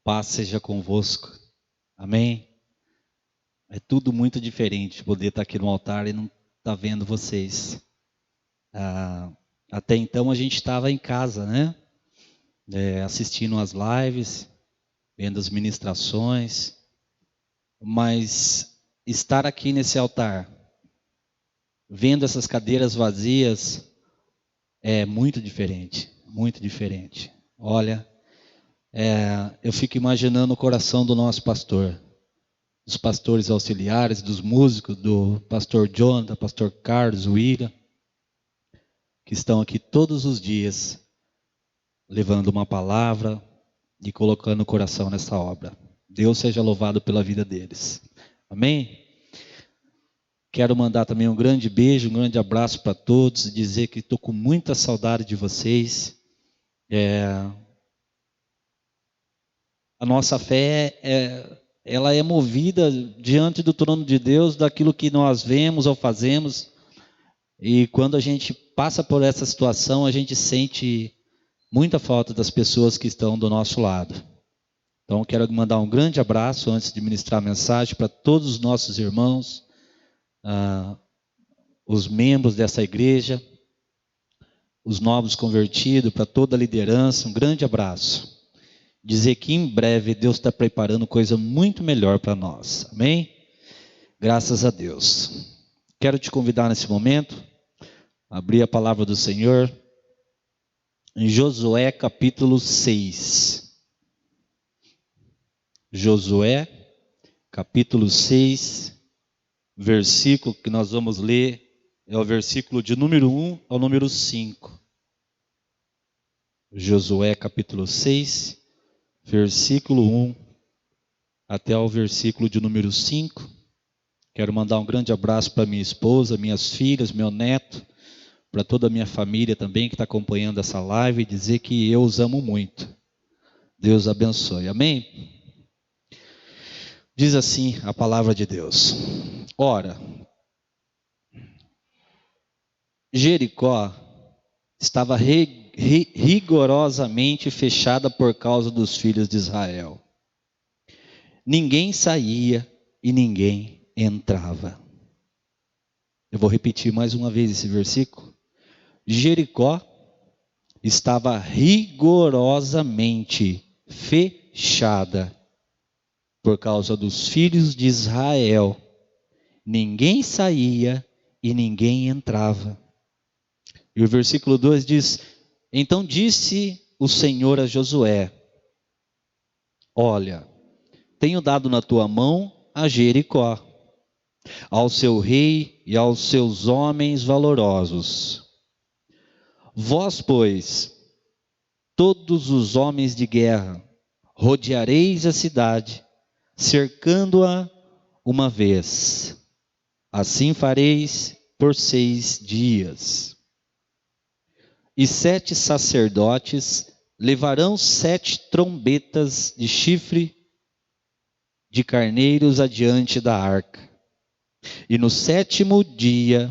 Paz seja convosco. Amém? É tudo muito diferente poder estar aqui no altar e não estar vendo vocês. Até então a gente estava em casa, né? Assistindo as lives, vendo as ministrações. Mas estar aqui nesse altar, vendo essas cadeiras vazias, é muito diferente. Muito diferente. Olha, eu fico imaginando o coração do nosso pastor. Dos pastores auxiliares, dos músicos, do pastor Jonathan, pastor Carlos, William, que estão aqui todos os dias, levando uma palavra e colocando o coração nessa obra. Deus seja louvado pela vida deles. Amém? Quero mandar também um grande beijo, um grande abraço para todos, dizer que estou com muita saudade de vocês. A nossa fé ela é movida diante do trono de Deus, daquilo que nós vemos ou fazemos. E quando a gente passa por essa situação, a gente sente muita falta das pessoas que estão do nosso lado. Então, quero mandar um grande abraço antes de ministrar a mensagem para todos os nossos irmãos, os membros dessa igreja, os novos convertidos, para toda a liderança, um grande abraço. Dizer que em breve Deus está preparando coisa muito melhor para nós. Amém? Graças a Deus. Quero te convidar nesse momento a abrir a palavra do Senhor em Josué capítulo 6. Josué capítulo 6, versículo que nós vamos ler é o versículo de número 1 ao número 5. Josué capítulo 6, versículo 1 até o versículo de número 5. Quero mandar um grande abraço para minha esposa, minhas filhas, meu neto, para toda a minha família também que está acompanhando essa live, e dizer que eu os amo muito. Deus abençoe. Amém? Diz assim a palavra de Deus. Ora, Jericó estava rigorosamente fechada por causa dos filhos de Israel. Ninguém saía e ninguém entrava. Eu vou repetir mais uma vez esse versículo. Jericó estava rigorosamente fechada por causa dos filhos de Israel. Ninguém saía e ninguém entrava. E o versículo 2 diz: Então disse o Senhor a Josué: Olha, tenho dado na tua mão a Jericó, ao seu rei e aos seus homens valorosos. Vós, pois, todos os homens de guerra, rodeareis a cidade, cercando-a uma vez. Assim fareis por 6 dias. E 7 sacerdotes levarão 7 trombetas de chifre de carneiros adiante da arca. E no 7º dia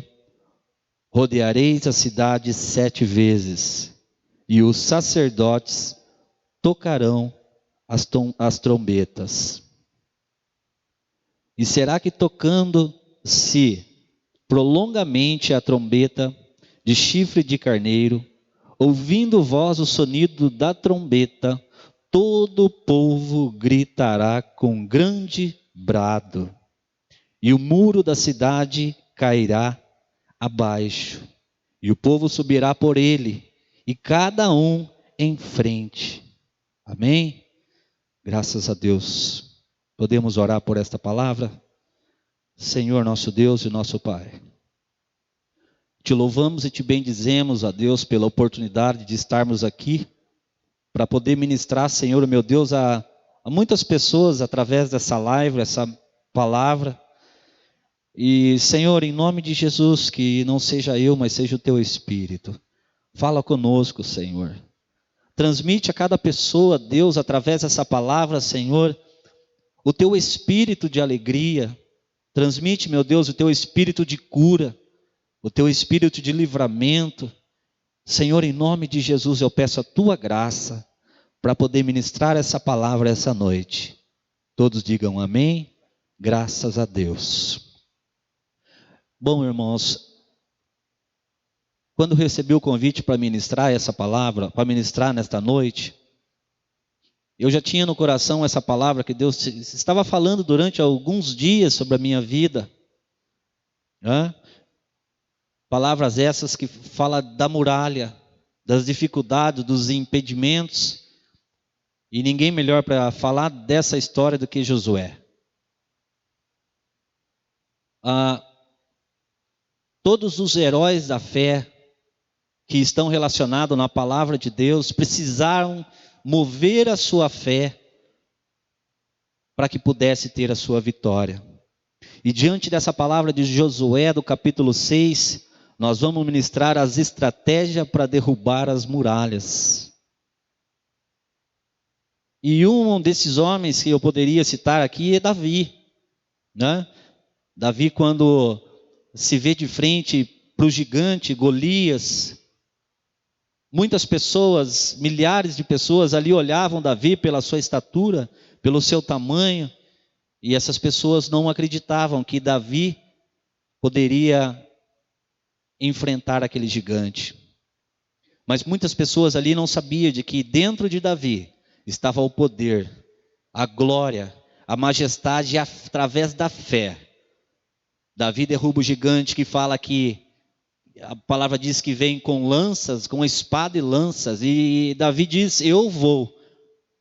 rodeareis a cidade 7 vezes, e os sacerdotes tocarão as trombetas. E será que tocando-se prolongamente a trombeta de chifre de carneiro, ouvindo vós o sonido da trombeta, todo o povo gritará com grande brado, e o muro da cidade cairá abaixo, e o povo subirá por ele, e cada um em frente. Amém? Graças a Deus. Podemos orar por esta palavra? Senhor nosso Deus e nosso Pai, te louvamos e te bendizemos, a Deus, pela oportunidade de estarmos aqui, para poder ministrar, Senhor, meu Deus, a muitas pessoas através dessa live, essa palavra. E, Senhor, em nome de Jesus, que não seja eu, mas seja o teu Espírito. Fala conosco, Senhor. Transmite a cada pessoa, Deus, através dessa palavra, Senhor, o teu espírito de alegria. Transmite, meu Deus, o teu espírito de cura, o teu espírito de livramento. Senhor, em nome de Jesus, eu peço a tua graça para poder ministrar essa palavra essa noite. Todos digam amém, graças a Deus. Bom, irmãos, quando recebi o convite para ministrar essa palavra, para ministrar nesta noite, eu já tinha no coração essa palavra que Deus estava falando durante alguns dias sobre a minha vida. Palavras essas que falam da muralha, das dificuldades, dos impedimentos. E ninguém melhor para falar dessa história do que Josué. Todos os heróis da fé que estão relacionados na palavra de Deus precisaram mover a sua fé para que pudesse ter a sua vitória. E diante dessa palavra de Josué, do capítulo 6, nós vamos ministrar as estratégias para derrubar as muralhas. E um desses homens que eu poderia citar aqui é Davi. Davi, quando se vê de frente para o gigante Golias, muitas pessoas, milhares de pessoas ali olhavam Davi pela sua estatura, pelo seu tamanho, e essas pessoas não acreditavam que Davi poderia enfrentar aquele gigante. Mas muitas pessoas ali não sabiam de que dentro de Davi estava o poder, a glória, a majestade através da fé. Davi derruba o gigante que fala que a palavra diz que vem com lanças, com espada e lanças. E Davi diz: eu vou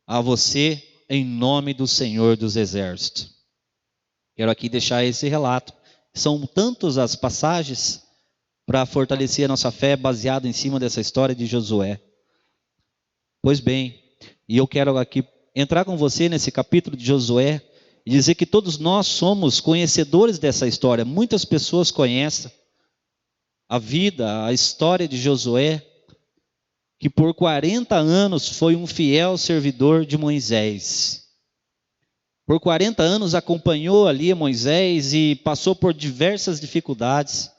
a você em nome do Senhor dos Exércitos. Quero aqui deixar esse relato. São tantas as passagens para fortalecer a nossa fé baseado em cima dessa história de Josué. Pois bem, e eu quero aqui entrar com você nesse capítulo de Josué e dizer que todos nós somos conhecedores dessa história. Muitas pessoas conhecem a vida, a história de Josué, que por 40 anos foi um fiel servidor de Moisés. Por 40 anos acompanhou ali Moisés e passou por diversas dificuldades.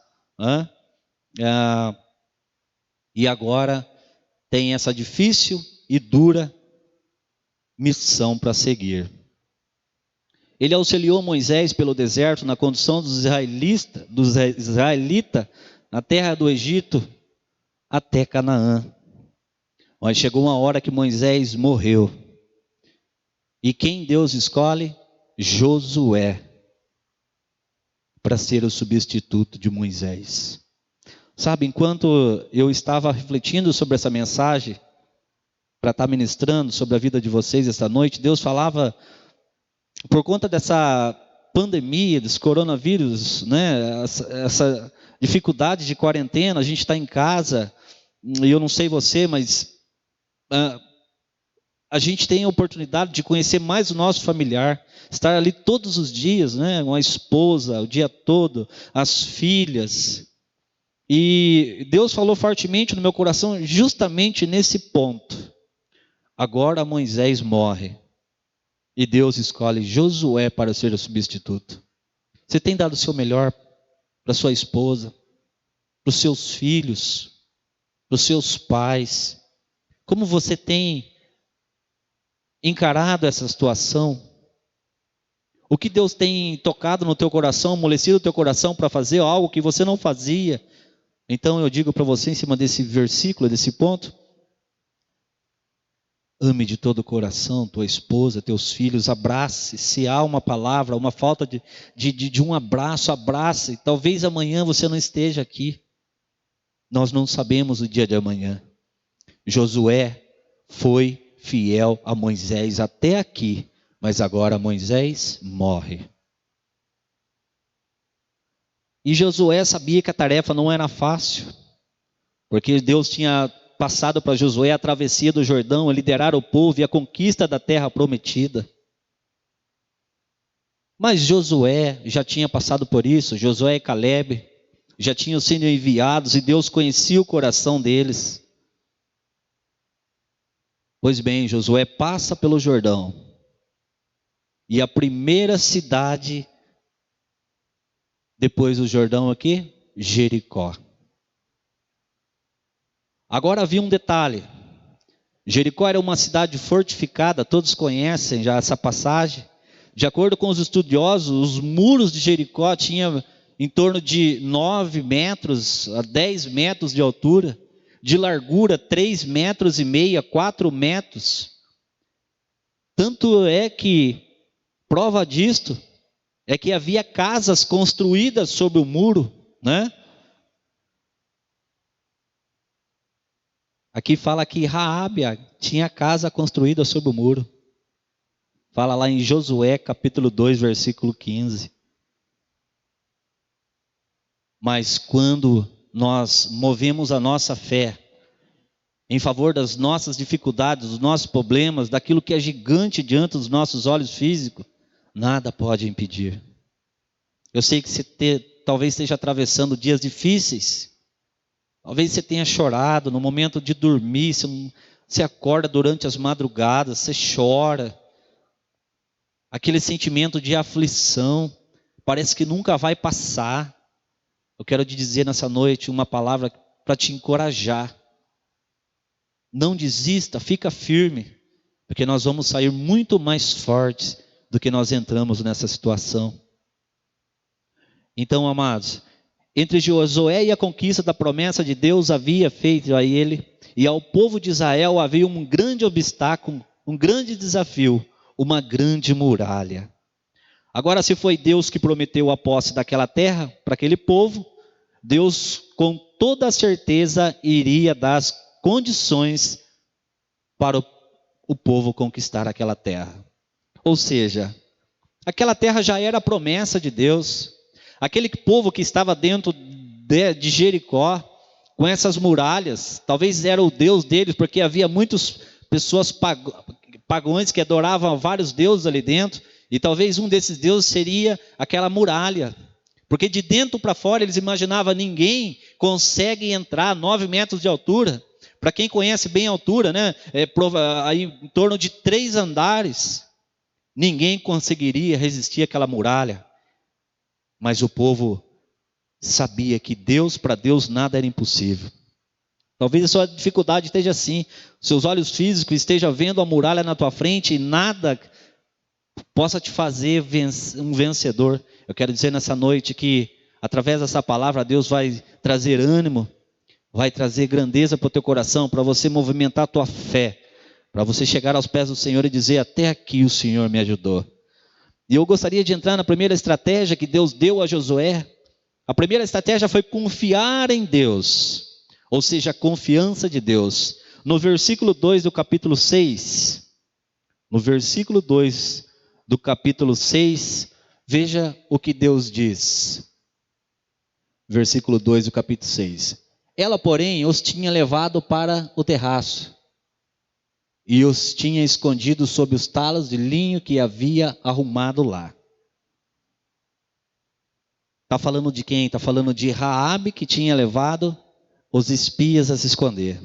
E agora tem essa difícil e dura missão para seguir. Ele auxiliou Moisés pelo deserto na condução dos israelitas na terra do Egito até Canaã. Mas chegou uma hora que Moisés morreu. E quem Deus escolhe? Josué, para ser o substituto de Moisés. Sabe, enquanto eu estava refletindo sobre essa mensagem, para estar ministrando sobre a vida de vocês esta noite, Deus falava, por conta dessa pandemia, desse coronavírus, essa dificuldade de quarentena, a gente está em casa, e eu não sei você, mas a gente tem a oportunidade de conhecer mais o nosso familiar, estar ali todos os dias, com a esposa, o dia todo, as filhas. E Deus falou fortemente no meu coração justamente nesse ponto. Agora Moisés morre e Deus escolhe Josué para ser o substituto. Você tem dado o seu melhor para sua esposa, para os seus filhos, para os seus pais? Como você tem encarado essa situação? O que Deus tem tocado no teu coração, amolecido o teu coração para fazer algo que você não fazia? Então eu digo para você em cima desse versículo, desse ponto: ame de todo o coração tua esposa, teus filhos, abrace. Se há uma palavra, uma falta de um abraço, abrace. Talvez amanhã você não esteja aqui. Nós não sabemos o dia de amanhã. Josué foi fiel a Moisés até aqui, mas agora Moisés morre. E Josué sabia que a tarefa não era fácil, porque Deus tinha passado para Josué a travessia do Jordão, a liderar o povo e a conquista da terra prometida. Mas Josué já tinha passado por isso, Josué e Caleb já tinham sido enviados e Deus conhecia o coração deles. Pois bem, Josué passa pelo Jordão e a primeira cidade depois do Jordão aqui, Jericó. Agora havia um detalhe: Jericó era uma cidade fortificada, todos conhecem já essa passagem. De acordo com os estudiosos, os muros de Jericó tinham em torno de 9 metros a 10 metros de altura, de largura 3,5 metros, 4 metros. Tanto é que, prova disto, é que havia casas construídas sobre o muro, né? Aqui fala que Raabe tinha casa construída sobre o muro. Fala lá em Josué capítulo 2, versículo 15. Mas quando nós movemos a nossa fé em favor das nossas dificuldades, dos nossos problemas, daquilo que é gigante diante dos nossos olhos físicos, nada pode impedir. Eu sei que você talvez esteja atravessando dias difíceis. Talvez você tenha chorado no momento de dormir, você acorda durante as madrugadas, você chora. Aquele sentimento de aflição, parece que nunca vai passar. Eu quero te dizer nessa noite uma palavra para te encorajar. Não desista, fica firme, porque nós vamos sair muito mais fortes do que nós entramos nessa situação. Então, amados, entre Josué e a conquista da promessa de Deus havia feito a ele e ao povo de Israel havia um grande obstáculo, um grande desafio, uma grande muralha. Agora, se foi Deus que prometeu a posse daquela terra para aquele povo, Deus com toda certeza iria dar as condições para o povo conquistar aquela terra. Ou seja, aquela terra já era a promessa de Deus. Aquele povo que estava dentro de Jericó, com essas muralhas, talvez era o Deus deles, porque havia muitas pessoas pagãos que adoravam vários deuses ali dentro, e talvez um desses deuses seria aquela muralha, porque de dentro para fora eles imaginavam, ninguém consegue entrar 9 metros de altura. Para quem conhece bem a altura, né? Aí, em torno de 3 andares, ninguém conseguiria resistir àquela muralha. Mas o povo sabia que para Deus nada era impossível. Talvez a sua dificuldade esteja assim, seus olhos físicos estejam vendo a muralha na tua frente e nada possa te fazer um vencedor. Eu quero dizer nessa noite que através dessa palavra Deus vai trazer ânimo, vai trazer grandeza para o teu coração, para você movimentar a tua fé, para você chegar aos pés do Senhor e dizer, até aqui o Senhor me ajudou. E eu gostaria de entrar na primeira estratégia que Deus deu a Josué. A primeira estratégia foi confiar em Deus, ou seja, a confiança de Deus. No versículo 2 do capítulo 6, no versículo 2 do capítulo 6, veja o que Deus diz. Versículo 2 do capítulo 6. Ela, porém, os tinha levado para o terraço e os tinha escondido sob os talos de linho que havia arrumado lá. Está falando de quem? Está falando de Raabe, que tinha levado os espias a se esconder.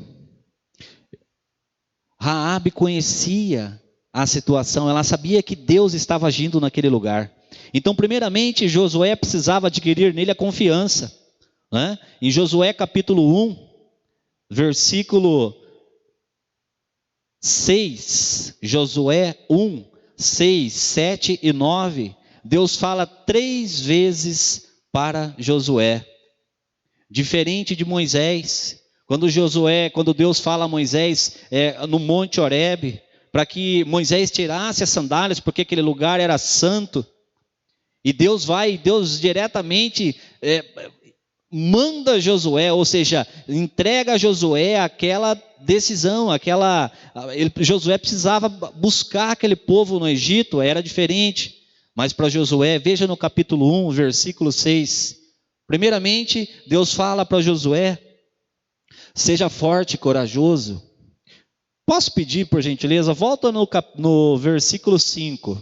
Raabe conhecia a situação, ela sabia que Deus estava agindo naquele lugar. Então, primeiramente, Josué precisava adquirir nele a confiança, né? Em Josué capítulo 1, versículo 6, Josué 1, 6, 7 e 9, Deus fala 3 vezes para Josué. Diferente de Moisés, quando Deus fala a Moisés no Monte Horebe, para que Moisés tirasse as sandálias, porque aquele lugar era santo, e Deus diretamente manda Josué, ou seja, entrega a Josué aquela decisão, Josué precisava buscar aquele povo no Egito, era diferente, mas para Josué, veja no capítulo 1, versículo 6, primeiramente, Deus fala para Josué, seja forte e corajoso. Posso pedir, por gentileza, volta no versículo 5,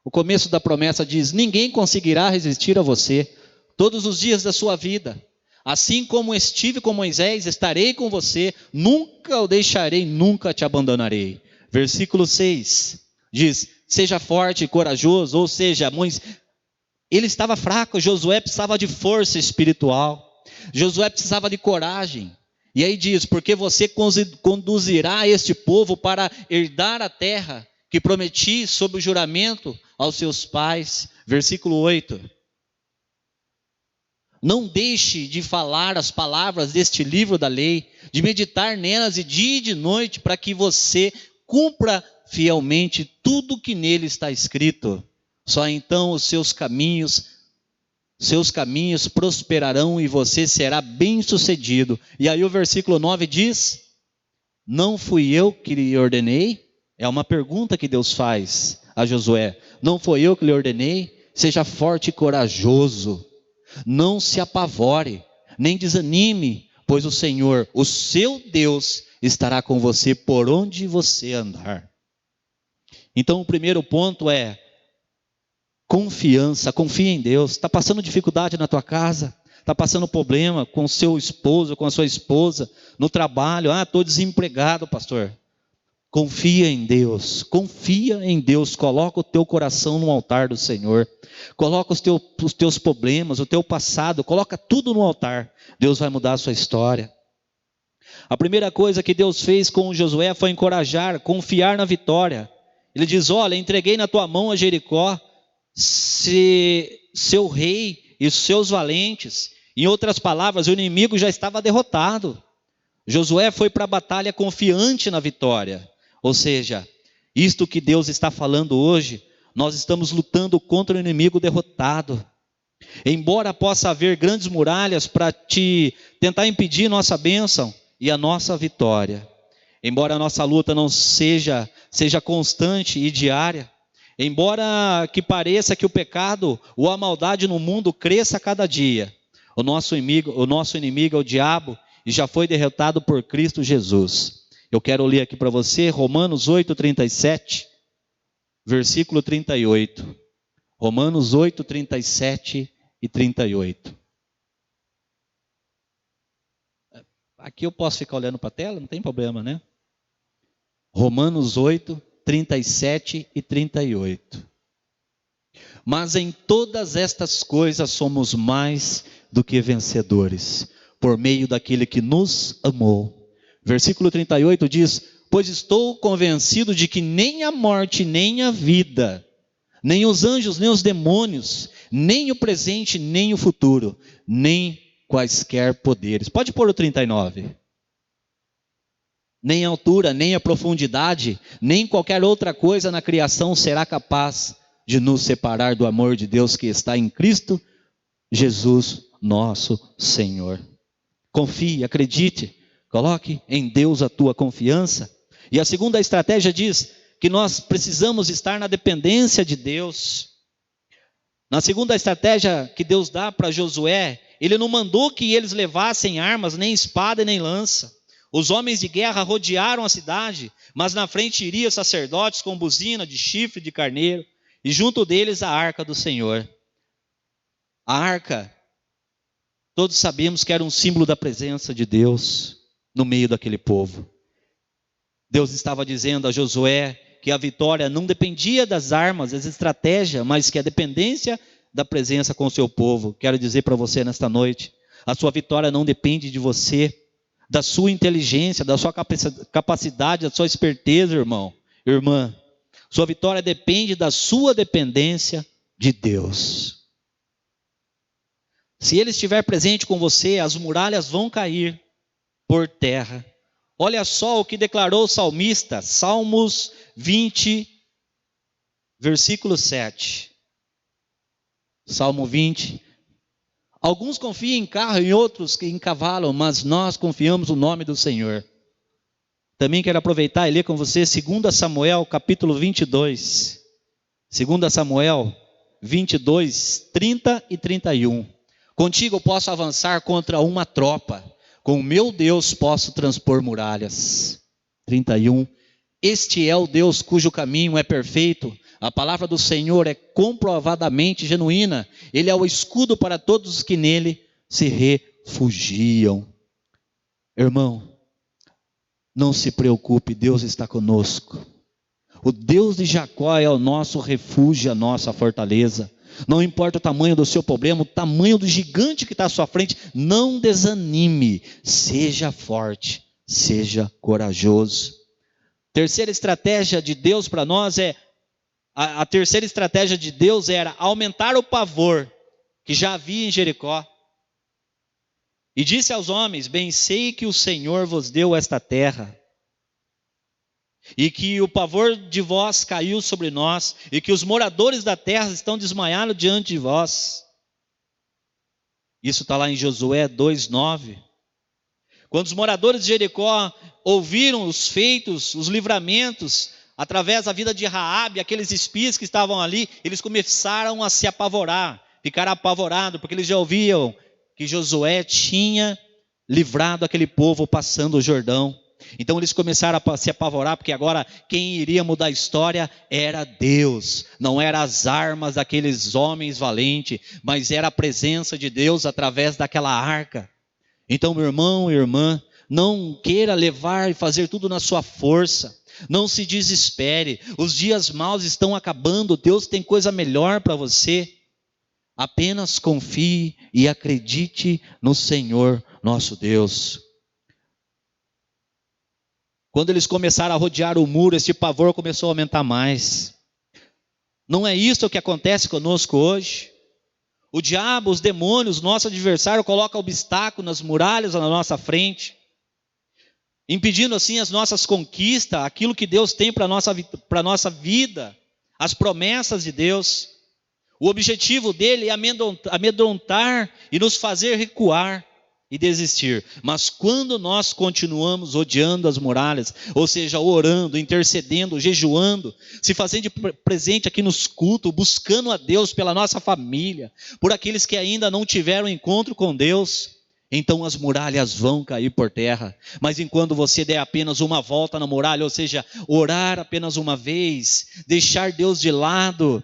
o começo da promessa diz, ninguém conseguirá resistir a você, todos os dias da sua vida, assim como estive com Moisés, estarei com você, nunca o deixarei, nunca te abandonarei. Versículo 6, diz, seja forte e corajoso, ou seja, ele estava fraco, Josué precisava de força espiritual, Josué precisava de coragem, E aí diz, porque você conduzirá este povo para herdar a terra que prometi sob o juramento aos seus pais. Versículo 8. Não deixe de falar as palavras deste livro da lei, de meditar nelas de dia e de noite, para que você cumpra fielmente tudo que nele está escrito. Só então os seus caminhos prosperarão e você será bem-sucedido. E aí o versículo 9 diz: não fui eu que lhe ordenei? É uma pergunta que Deus faz a Josué. Não foi eu que lhe ordenei? Seja forte e corajoso. Não se apavore, nem desanime, pois o Senhor, o seu Deus, estará com você por onde você andar. Então o primeiro ponto é confiança. Confia em Deus. Está passando dificuldade na tua casa? Está passando problema com o seu esposo, com a sua esposa, no trabalho? Estou desempregado, pastor. Confia em Deus, coloca o teu coração no altar do Senhor, coloca os teus problemas, o teu passado, coloca tudo no altar, Deus vai mudar a sua história. A primeira coisa que Deus fez com Josué foi encorajar, confiar na vitória. Ele diz, olha, entreguei na tua mão a Jericó, seu rei e os seus valentes. Em outras palavras, o inimigo já estava derrotado. Josué foi para a batalha confiante na vitória. Ou seja, isto que Deus está falando hoje, nós estamos lutando contra o inimigo derrotado. Embora possa haver grandes muralhas para tentar impedir nossa bênção e a nossa vitória. Embora a nossa luta não seja constante e diária. Embora que pareça que o pecado ou a maldade no mundo cresça a cada dia. O nosso inimigo é o diabo e já foi derrotado por Cristo Jesus. Eu quero ler aqui para você Romanos 8:37, versículo 38. Romanos 8, 37 e 38. Aqui eu posso ficar olhando para a tela? Não tem problema, né? Romanos 8, 37 e 38. Mas em todas estas coisas somos mais do que vencedores, por meio daquele que nos amou. Versículo 38 diz, pois estou convencido de que nem a morte, nem a vida, nem os anjos, nem os demônios, nem o presente, nem o futuro, nem quaisquer poderes. Pode pôr o 39. Nem a altura, nem a profundidade, nem qualquer outra coisa na criação será capaz de nos separar do amor de Deus que está em Cristo Jesus, nosso Senhor. Confie, acredite. Coloque em Deus a tua confiança. E a segunda estratégia diz que nós precisamos estar na dependência de Deus. Na segunda estratégia que Deus dá para Josué, Ele não mandou que eles levassem armas, nem espada nem lança. Os homens de guerra rodearam a cidade, mas na frente iriam sacerdotes com buzina de chifre de carneiro, e junto deles a arca do Senhor. A arca, todos sabemos que era um símbolo da presença de Deus no meio daquele povo. Deus estava dizendo a Josué que a vitória não dependia das armas, das estratégias, mas que a dependência da presença com o seu povo. Quero dizer para você nesta noite, a sua vitória não depende de você, da sua inteligência, da sua capacidade, da sua esperteza, irmão, irmã. Sua vitória depende da sua dependência de Deus. Se Ele estiver presente com você, as muralhas vão cair por terra. Olha só o que declarou o salmista, Salmos 20, versículo 7. Salmo 20. Alguns confiam em carro e outros em cavalo, mas nós confiamos no nome do Senhor. Também quero aproveitar e ler com você 2 Samuel, capítulo 22. 2 Samuel 22, 30 e 31. Contigo eu posso avançar contra uma tropa. Com o meu Deus posso transpor muralhas. 31. Este é o Deus cujo caminho é perfeito. A palavra do Senhor é comprovadamente genuína. Ele é o escudo para todos os que nele se refugiam. Irmão, não se preocupe, Deus está conosco. O Deus de Jacó é o nosso refúgio, a nossa fortaleza. Não importa o tamanho do seu problema, o tamanho do gigante que está à sua frente, não desanime, seja forte, seja corajoso. Terceira estratégia de Deus para nós a terceira estratégia de Deus era aumentar o pavor que já havia em Jericó. E disse aos homens: bem sei que o Senhor vos deu esta terra, e que o pavor de vós caiu sobre nós, e que os moradores da terra estão desmaiados diante de vós. Isso está lá em Josué 2:9. Quando os moradores de Jericó ouviram os feitos, os livramentos, através da vida de Raabe, aqueles espias que estavam ali, eles começaram a se apavorar, ficaram apavorados, porque eles já ouviam que Josué tinha livrado aquele povo passando o Jordão. Então eles começaram a se apavorar, porque agora quem iria mudar a história era Deus. Não eram as armas daqueles homens valentes, mas era a presença de Deus através daquela arca. Então, meu irmão e irmã, não queira levar e fazer tudo na sua força. Não se desespere. Os dias maus estão acabando. Deus tem coisa melhor para você. Apenas confie e acredite no Senhor nosso Deus. Quando eles começaram a rodear o muro, esse pavor começou a aumentar mais. Não é isso que acontece conosco hoje? O diabo, os demônios, nosso adversário, coloca obstáculos nas muralhas na nossa frente, impedindo assim as nossas conquistas, aquilo que Deus tem para a nossa vida, as promessas de Deus. O objetivo dele é amedrontar e nos fazer recuar e desistir. Mas quando nós continuamos odiando as muralhas, ou seja, orando, intercedendo, jejuando, se fazendo presente aqui nos cultos, buscando a Deus pela nossa família, por aqueles que ainda não tiveram encontro com Deus, então as muralhas vão cair por terra. Mas enquanto você der apenas uma volta na muralha, ou seja, orar apenas uma vez, deixar Deus de lado,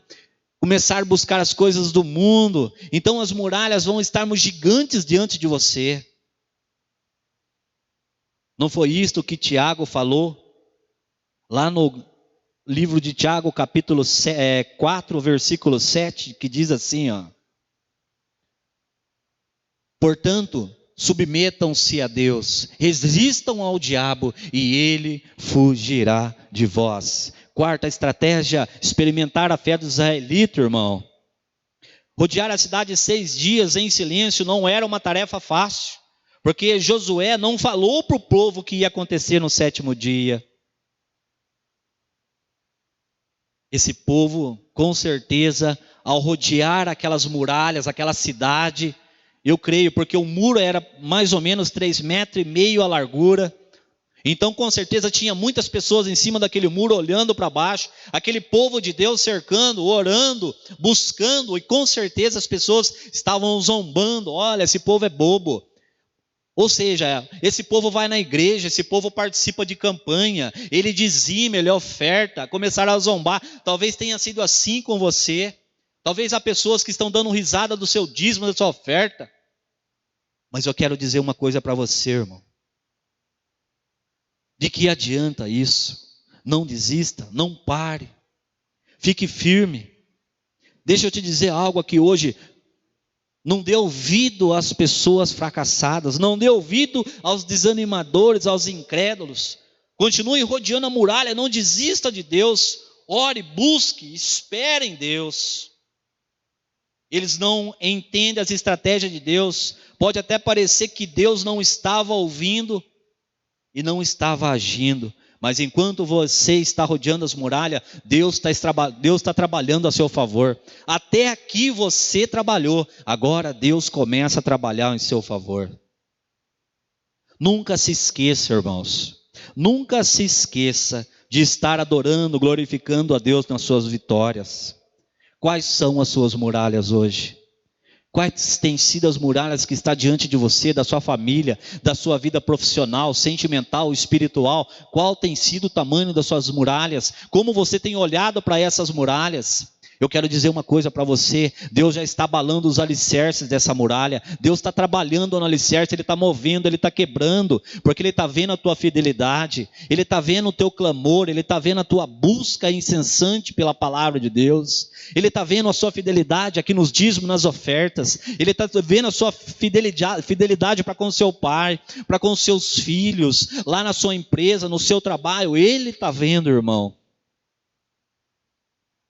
começar a buscar as coisas do mundo, então as muralhas vão estar gigantes diante de você. Não foi isto que Tiago falou? Lá no livro de Tiago, capítulo 4, versículo 7, que diz assim, ó: portanto, submetam-se a Deus, resistam ao diabo e ele fugirá de vós. Quarta estratégia, experimentar a fé do israelita, irmão. Rodear a cidade 6 dias em silêncio não era uma tarefa fácil, porque Josué não falou para o povo o que ia acontecer no 7º dia. Esse povo, com certeza, ao rodear aquelas muralhas, aquela cidade, eu creio, porque o muro era mais ou menos 3,5 metros a largura. Então, com certeza, tinha muitas pessoas em cima daquele muro, olhando para baixo, aquele povo de Deus cercando, orando, buscando, e com certeza as pessoas estavam zombando: olha, esse povo é bobo. Ou seja, esse povo vai na igreja, esse povo participa de campanha, ele dizima, ele oferta. Começaram a zombar. Talvez tenha sido assim com você. Talvez há pessoas que estão dando risada do seu dízimo, da sua oferta. Mas eu quero dizer uma coisa para você, irmão. De que adianta isso? Não desista, não pare. Fique firme. Deixa eu te dizer algo aqui hoje. Não dê ouvido às pessoas fracassadas. Não dê ouvido aos desanimadores, aos incrédulos. Continue rodeando a muralha. Não desista de Deus. Ore, busque, espere em Deus. Eles não entendem as estratégias de Deus. Pode até parecer que Deus não estava ouvindo e não estava agindo, mas enquanto você está rodeando as muralhas, Deus está trabalhando a seu favor. Até aqui você trabalhou, agora Deus começa a trabalhar em seu favor. Nunca se esqueça, irmãos, nunca se esqueça de estar adorando, glorificando a Deus nas suas vitórias. Quais são as suas muralhas hoje? Quais têm sido as muralhas que está diante de você, da sua família, da sua vida profissional, sentimental, espiritual? Qual tem sido o tamanho das suas muralhas? Como você tem olhado para essas muralhas? Eu quero dizer uma coisa para você: Deus já está abalando os alicerces dessa muralha. Deus está trabalhando no alicerce, Ele está movendo, Ele está quebrando, porque Ele está vendo a tua fidelidade, Ele está vendo o teu clamor, Ele está vendo a tua busca incessante pela palavra de Deus, Ele está vendo a sua fidelidade aqui nos dízimos, nas ofertas, Ele está vendo a sua fidelidade para com o seu pai, para com os seus filhos, lá na sua empresa, no seu trabalho. Ele está vendo, irmão.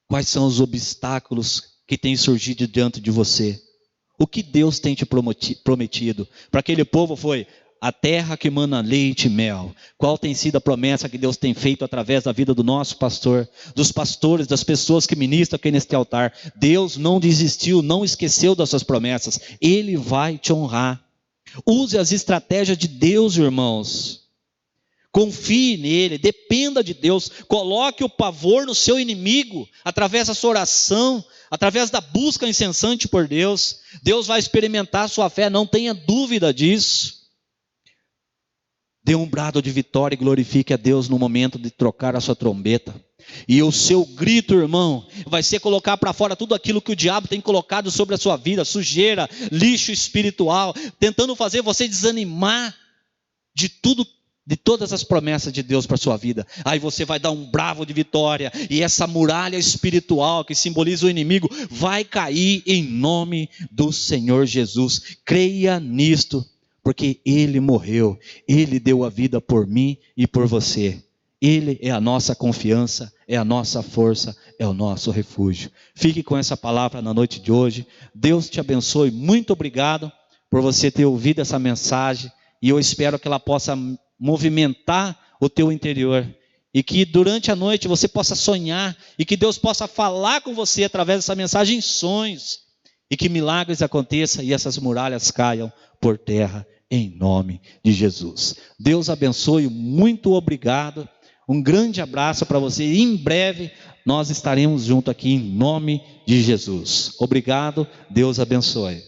Quais são os obstáculos que têm surgido diante de você? O que Deus tem te prometido? Para aquele povo foi a terra que mana leite e mel. Qual tem sido a promessa que Deus tem feito através da vida do nosso pastor, dos pastores, das pessoas que ministram aqui neste altar? Deus não desistiu, não esqueceu das suas promessas. Ele vai te honrar. Use as estratégias de Deus, irmãos. Confie nele, dependa de Deus, coloque o pavor no seu inimigo, através da sua oração, através da busca incessante por Deus. Deus vai experimentar a sua fé, não tenha dúvida disso. Dê um brado de vitória e glorifique a Deus no momento de trocar a sua trombeta. E o seu grito, irmão, vai ser colocar para fora tudo aquilo que o diabo tem colocado sobre a sua vida, sujeira, lixo espiritual, tentando fazer você desanimar de tudo, de todas as promessas de Deus para a sua vida. Aí você vai dar um bravo de vitória, e essa muralha espiritual que simboliza o inimigo vai cair em nome do Senhor Jesus. Creia nisto, porque Ele morreu, Ele deu a vida por mim e por você. Ele é a nossa confiança, é a nossa força, é o nosso refúgio. Fique com essa palavra na noite de hoje. Deus te abençoe. Muito obrigado por você ter ouvido essa mensagem, e eu espero que ela possa movimentar o teu interior, e que durante a noite você possa sonhar, e que Deus possa falar com você através dessa mensagem em sonhos, e que milagres aconteçam e essas muralhas caiam por terra em nome de Jesus. Deus abençoe, muito obrigado, um grande abraço para você, e em breve nós estaremos juntos aqui em nome de Jesus. Obrigado, Deus abençoe.